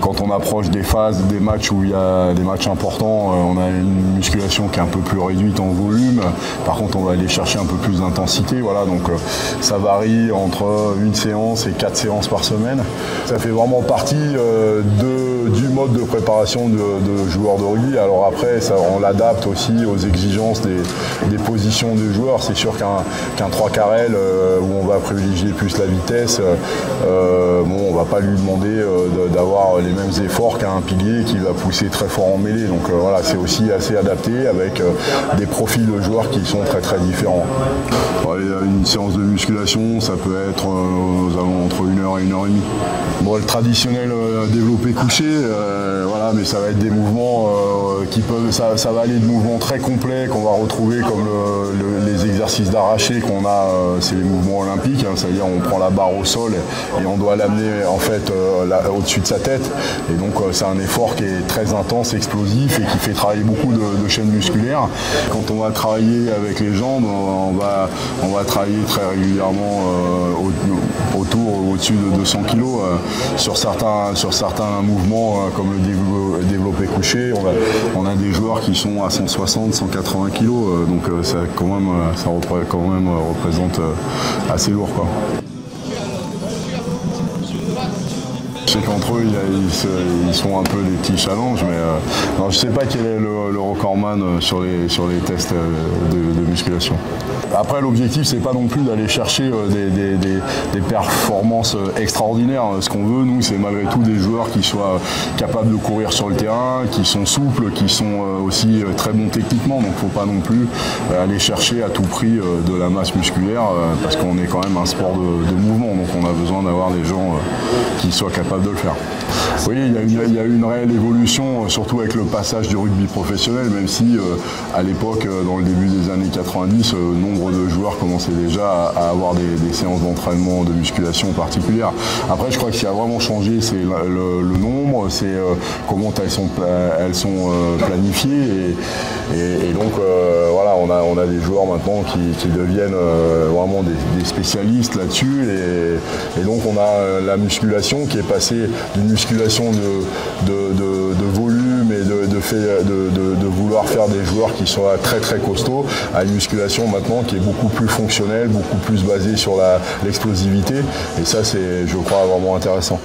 quand on approche des phases, des matchs où il y a des matchs importants, on a une musculation qui est un peu plus réduite en volume. Par contre, on va aller chercher un peu plus d'intensité. Voilà, donc ça varie entre une séance et 4 séances par semaine. Ça fait vraiment partie du mode de préparation de joueurs de rugby. Alors après, on l'adapte aussi aux exigences des positions des joueurs. C'est sûr qu'un 3 carrel où on va privilégier plus la vitesse, on ne va pas lui demander d'avoir les mêmes efforts qu'un pilier qui va pousser très fort en mêlée. Donc voilà, c'est aussi assez adapté avec des profils de joueurs qui sont très très différents. Une séance de musculation, ça peut être entre 1 heure et 1 heure et demie. Bon, le traditionnel développé couché, voilà, mais ça va être des mouvements ça va aller de mouvements très complets qu'on va retrouver comme les exercices d'arraché qu'on a, c'est les mouvements olympiques, hein, c'est-à-dire on prend la barre au sol et on doit l'amener en fait au-dessus de sa tête. Et donc c'est un effort qui est très intense, explosif et qui fait travailler beaucoup de chaînes musculaires. Quand on va travailler avec les jambes, on va travailler très régulièrement au-dessus de 200 kg sur certains mouvements comme le développé couché. On a des joueurs qui sont à 160, 180 kg, donc ça représente assez lourd, quoi. Je sais qu'entre eux, ils sont un peu des petits challenges, mais je ne sais pas quel est le recordman sur les tests de musculation. Après, l'objectif, c'est pas non plus d'aller chercher des performances extraordinaires. Ce qu'on veut, nous, c'est malgré tout des joueurs qui soient capables de courir sur le terrain, qui sont souples, qui sont aussi très bons techniquement. Donc, il ne faut pas non plus aller chercher à tout prix de la masse musculaire, parce qu'on est quand même un sport de mouvement. Donc, on a besoin d'avoir des gens qui soient capables de le faire. Oui, il y a eu une réelle évolution, surtout avec le passage du rugby professionnel, même si à l'époque, dans le début des années 90, nombre de joueurs commençaient déjà à avoir des séances d'entraînement, de musculation particulières. Après, je crois que ce qui a vraiment changé, c'est le nombre, c'est comment elles sont planifiées. Et donc, voilà, on a des joueurs maintenant qui deviennent vraiment des spécialistes là-dessus. Et donc, on a la musculation qui est passée d'une musculation de volume et de vouloir faire des joueurs qui soient très très costauds à une musculation maintenant qui est beaucoup plus fonctionnelle, beaucoup plus basée sur l'explosivité. Et ça, c'est, je crois, vraiment intéressant.